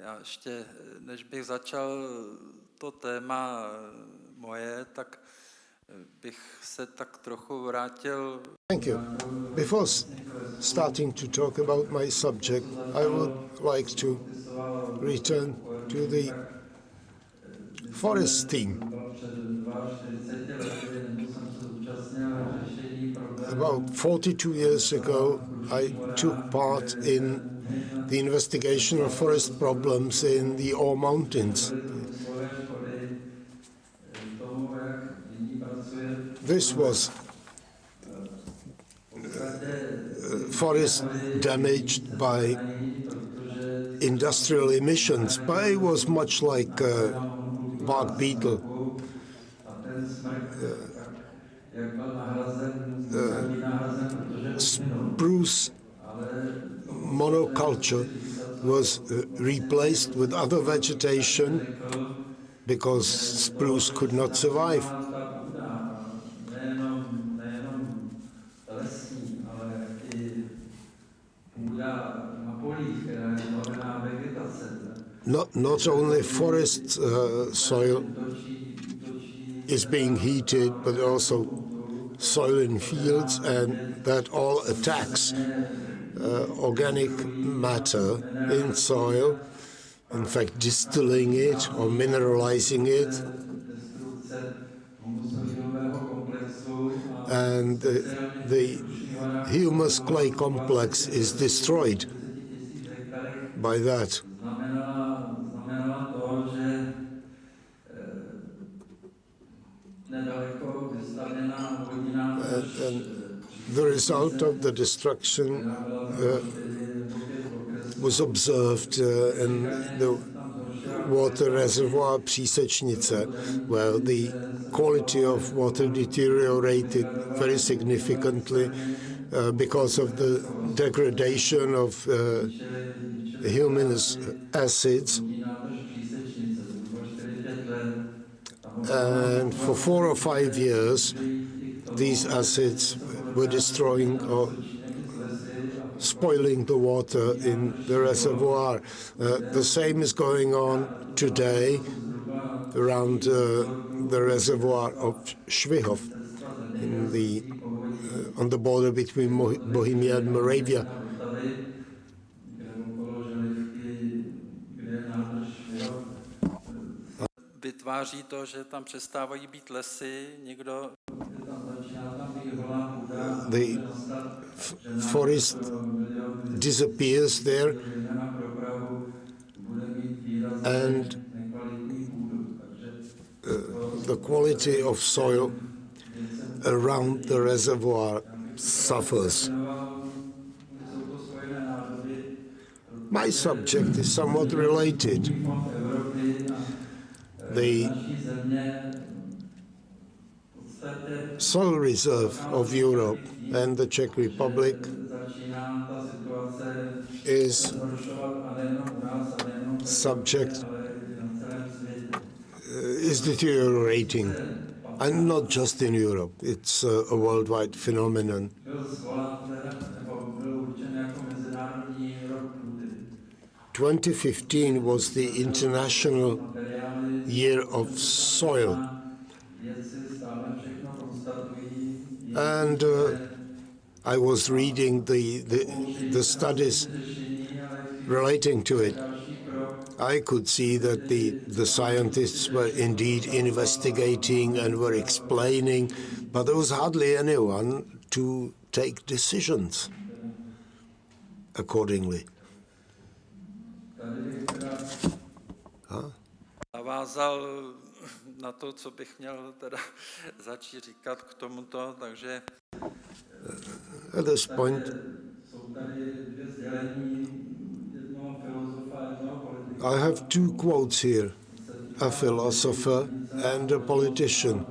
Já ještě, než bych začal to téma moje, tak bych se tak trochu vrátil. Thank you. Before starting to talk about my subject, I would like to return to the forest theme. About 42 years ago, I took part in the investigation of forest problems in the Ore Mountains. This was forest damaged by industrial emissions, but it was much like bark beetle. Spruce monoculture was replaced with other vegetation because spruce could not survive. Not only forest soil is being heated, but also soil in fields, and that all attacks organic matter in soil, in fact distilling it or mineralizing it. And the humus clay complex is destroyed by that. And the result of the destruction was observed in the water reservoir Přísečnice, where the quality of water deteriorated very significantly because of the degradation of huminous acids. And for 4 or 5 years, these acids were destroying or spoiling the water in the reservoir. The same is going on today around the reservoir of Švihov on the border between Bohemia and Moravia. Vytváří to, že tam přestávají být lesy, někdo... The forest disappears there, and the quality of soil around the reservoir suffers. My subject is somewhat related. The soil reserve of Europe and the Czech Republic is deteriorating, and not just in Europe. It's a worldwide phenomenon. 2015 was the International Year of Soil. And I was reading the studies relating to it. I could see that the scientists were indeed investigating and were explaining, but there was hardly anyone to take decisions accordingly. Navázal na to, co bych měl teda začít říkat k tomuto, takže... At this point, I have 2 quotes here, a philosopher and a politician.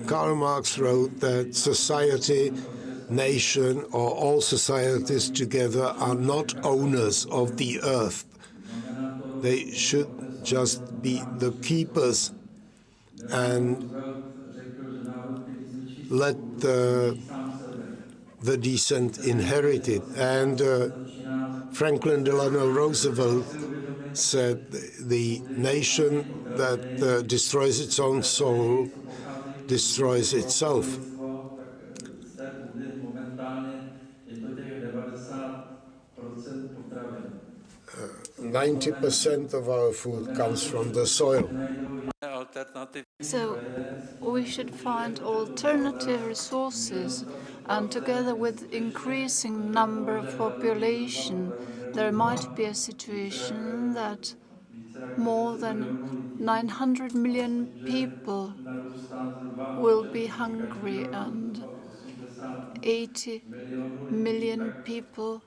Karl Marx wrote that society, nation, or all societies together are not owners of the earth. They should just be the keepers and let the the decent inherited. And Franklin Delano Roosevelt said the nation that destroys its own soul destroys itself. 90% of our food comes from the soil. So we should find alternative resources, and together with increasing number of population, there might be a situation that more than 900 million people will be hungry and 80 million people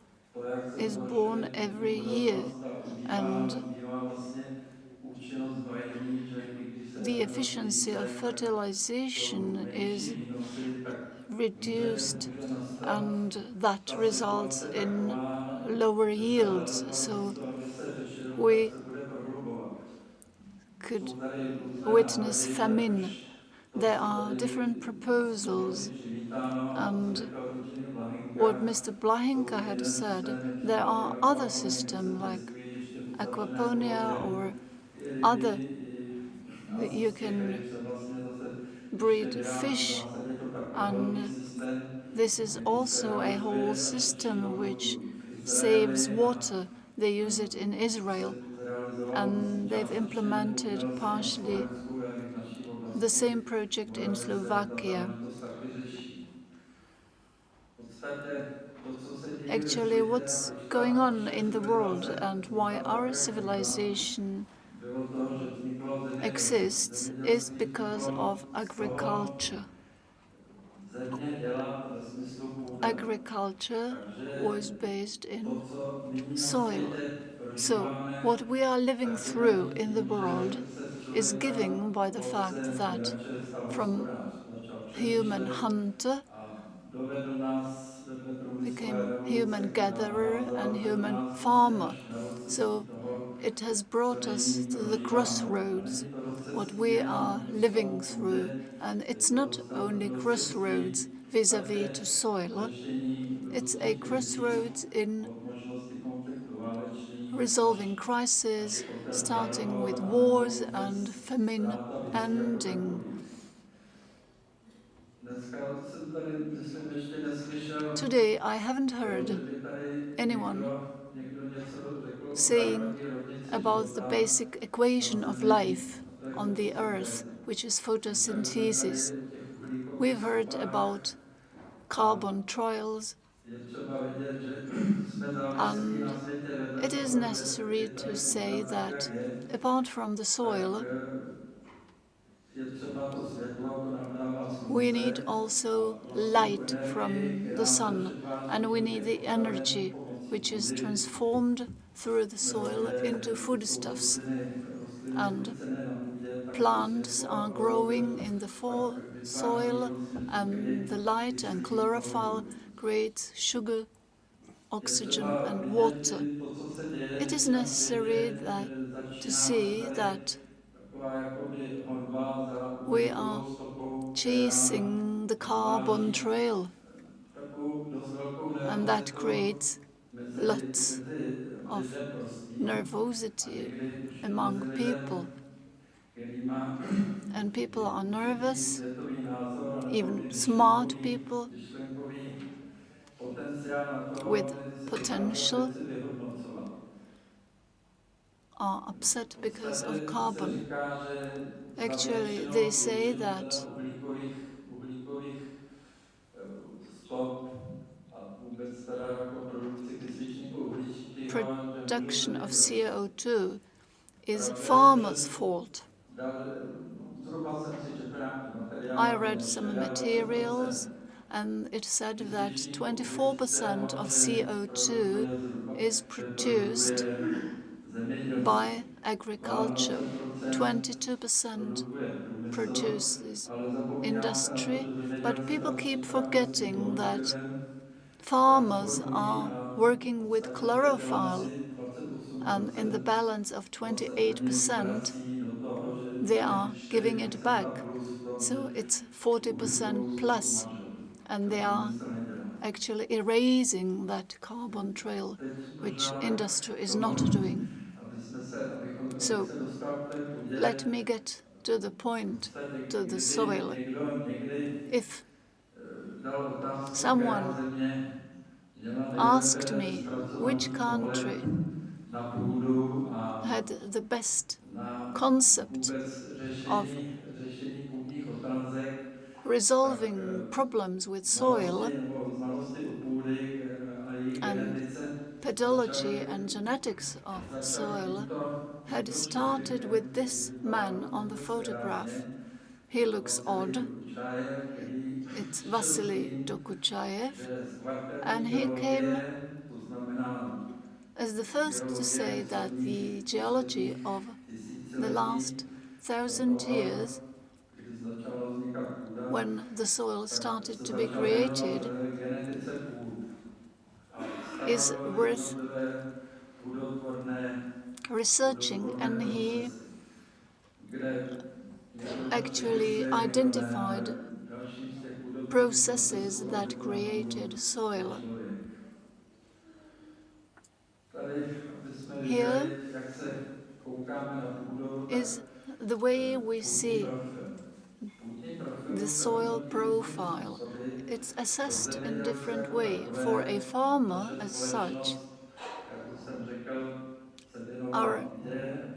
is born every year, and the efficiency of fertilization is reduced, and that results in lower yields. So we could witness famine. There are different proposals, and what Mr. Blahinka had said, there are other systems like aquaponia or other. You can breed fish, and this is also a whole system which saves water. They use it in Israel, and they've implemented partially the same project in Slovakia. Actually, what's going on in the world and why our civilization exists is because of agriculture. Agriculture was based in soil. So what we are living through in the world is given by the fact that from human hunter became human gatherer and human farmer. So it has brought us to the crossroads, what we are living through. And it's not only crossroads vis-à-vis to soil, it's a crossroads in resolving crises, starting with wars and famine ending. Today, I haven't heard anyone saying about the basic equation of life on the earth, which is photosynthesis. We've heard about carbon trials, and it is necessary to say that apart from the soil, we need also light from the sun, and we need the energy which is transformed through the soil into foodstuffs. And plants are growing in the soil, and the light and chlorophyll create sugar, oxygen, and water. It is necessary to see that we are chasing the carbon trail, and that creates lots of nervosity among people. And people are nervous, even smart people with potential are upset because of carbon. Actually, they say that production of CO2 is farmers' fault. I read some materials, and it said that 24% of CO2 is produced by agriculture, 22% produces industry, but people keep forgetting that farmers are working with chlorophyll, and in the balance of 28%, they are giving it back. So it's 40% plus, and they are actually erasing that carbon trail, which industry is not doing. So let me get to the point, to the soil. If someone asked me which country had the best concept of resolving problems with soil and pedology and genetics of soil, had started with this man on the photograph. He looks odd. It's Vasily Dokuchayev, and he came as the first to say that the geology of the last 1,000 years, when the soil started to be created, is worth researching, and he actually identified processes that created soil. Here is the way we see the soil profile. It's assessed in different way. For a farmer as such, our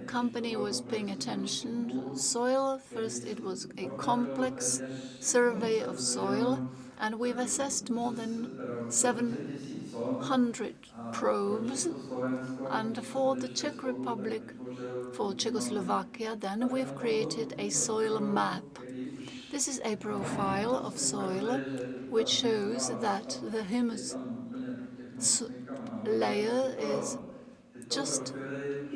company was paying attention to soil. First, it was a complex survey of soil, and we've assessed more than 700 probes. And for the Czech Republic, for Czechoslovakia, then we've created a soil map. This is a profile of soil which shows that the humus layer is just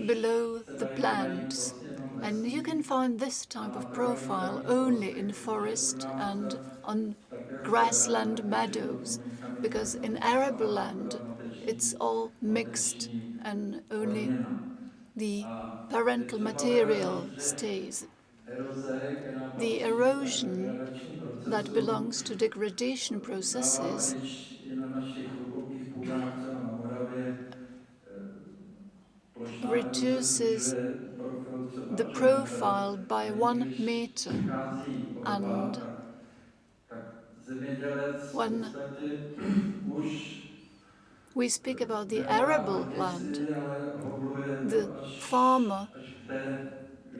below the plants. And you can find this type of profile only in forest and on grassland meadows, because in arable land it's all mixed and only the parental material stays. The erosion that belongs to degradation processes reduces the profile by 1 meter, and when we speak about the arable land, the farmer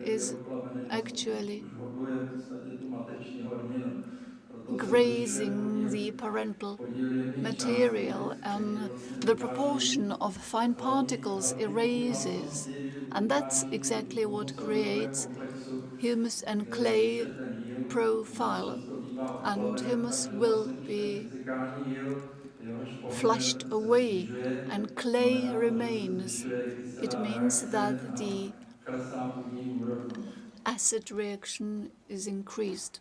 is actually grazing the parental material, and the proportion of fine particles erases. And that's exactly what creates humus and clay profile. And humus will be flushed away and clay remains. It means that the acid reaction is increased.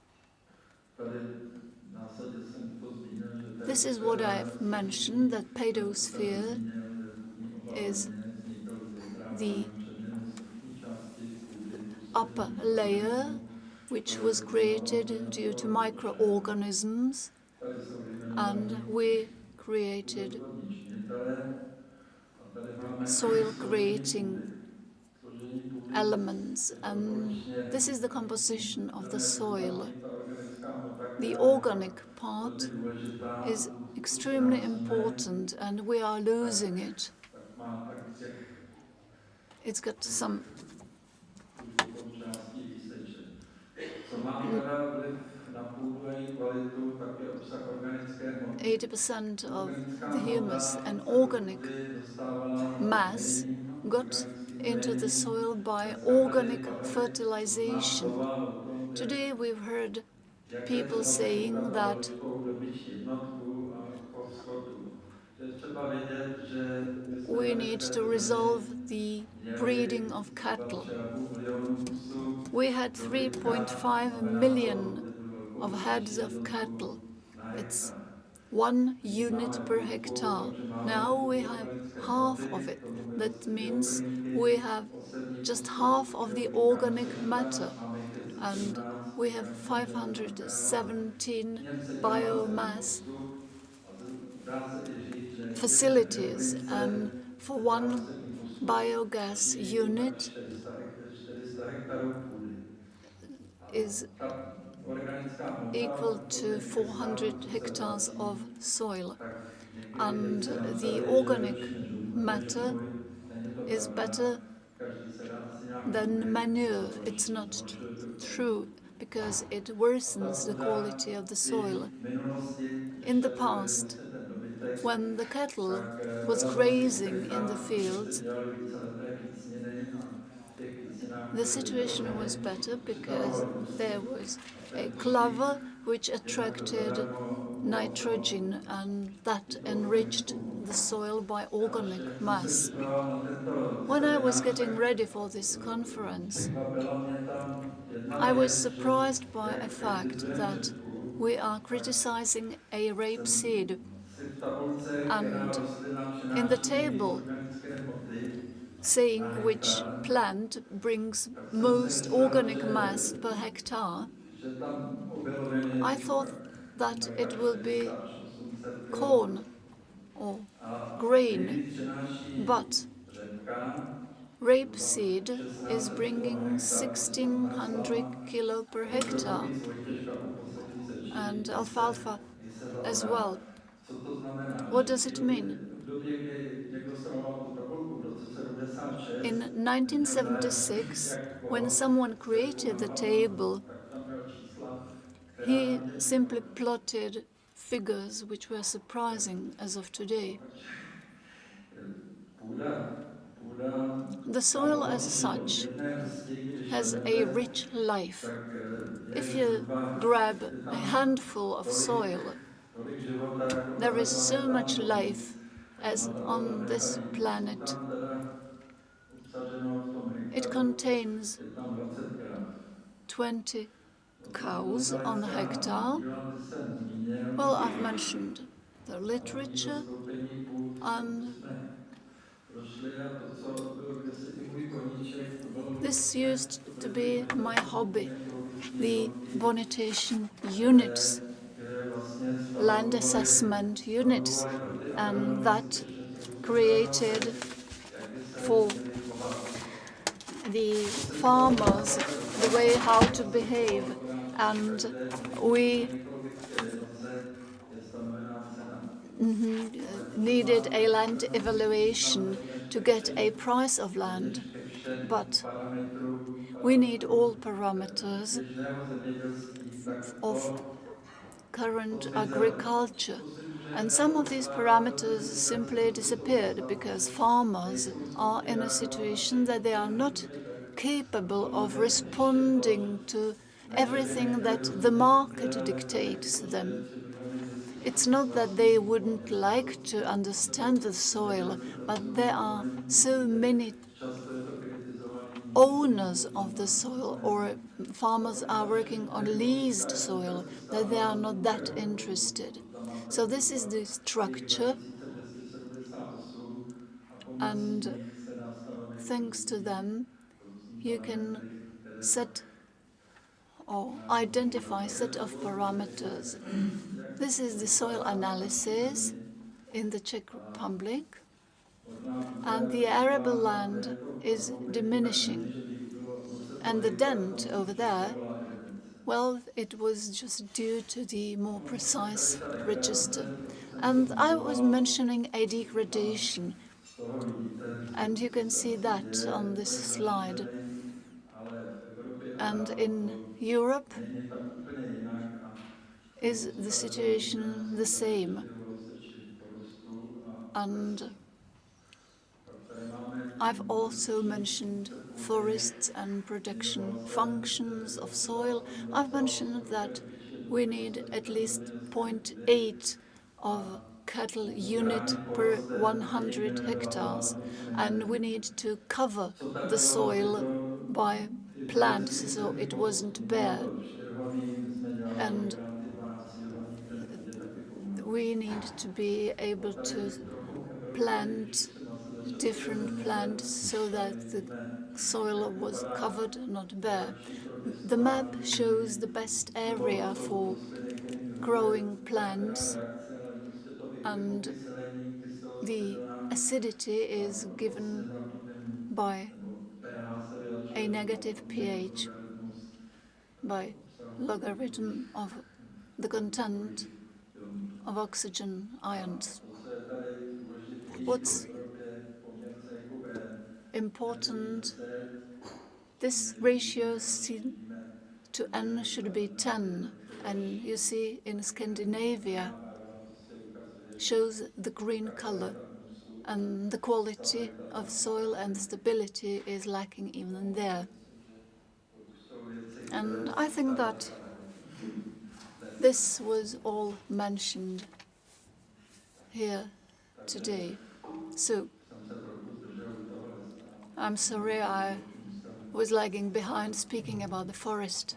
This is what I've mentioned, that pedosphere is the upper layer which was created due to microorganisms, and we created soil creating elements, and this is the composition of the soil. The organic part is extremely important, and we are losing it. It's got some 80% of the humus and organic mass got into the soil by organic fertilization. Today we've heard people saying that we need to resolve the breeding of cattle. We had 3.5 million of heads of cattle. It's 1 unit per hectare. Now we have half of it. That means we have just half of the organic matter, and we have 517 biomass facilities, and for one biogas unit is equal to 400 hectares of soil. And the organic matter is better than manure. It's not true, because it worsens the quality of the soil. In the past, when the cattle was grazing in the fields, the situation was better because there was a clover which attracted nitrogen, and that enriched the soil by organic mass. When I was getting ready for this conference, I was surprised by a fact that we are criticizing a rapeseed, and in the table saying which plant brings most organic mass per hectare, I thought that it will be corn or grain, but rapeseed is bringing 1,600 kilo per hectare, and alfalfa as well. What does it mean? In 1976, when someone created the table, he simply plotted figures which were surprising as of today. The soil as such has a rich life. If you grab a handful of soil, there is so much life as on this planet. It contains 20 cows on a hectare. Well, I've mentioned the literature, and this used to be my hobby, the bonitation units, land assessment units, and that created for the farmers the way how to behave, and we needed a land evaluation to get a price of land, but we need all parameters of current agriculture. And some of these parameters simply disappeared because farmers are in a situation that they are not capable of responding to everything that the market dictates them. It's not that they wouldn't like to understand the soil, but there are so many owners of the soil, or farmers are working on leased soil, that they are not that interested. So this is the structure, and thanks to them you can set or identify set of parameters. This is the soil analysis in the Czech Republic, and the arable land is diminishing. And the dent over there, well, it was just due to the more precise register. And I was mentioning a degradation, and you can see that on this slide. And in Europe, is the situation the same? And I've also mentioned forests and protection functions of soil. I've mentioned that we need at least 0.8 of cattle unit per 100 hectares, and we need to cover the soil by plants so it wasn't bare. And we need to be able to plant different plants so that the soil was covered, not bare. The map shows the best area for growing plants, and the acidity is given by a negative pH, by logarithm of the content of oxygen ions. What's important, this ratio to N should be 10, and you see in Scandinavia shows the green color, and the quality of soil and stability is lacking even there. And I think that this was all mentioned here today. So I'm sorry I was lagging behind speaking about the forest.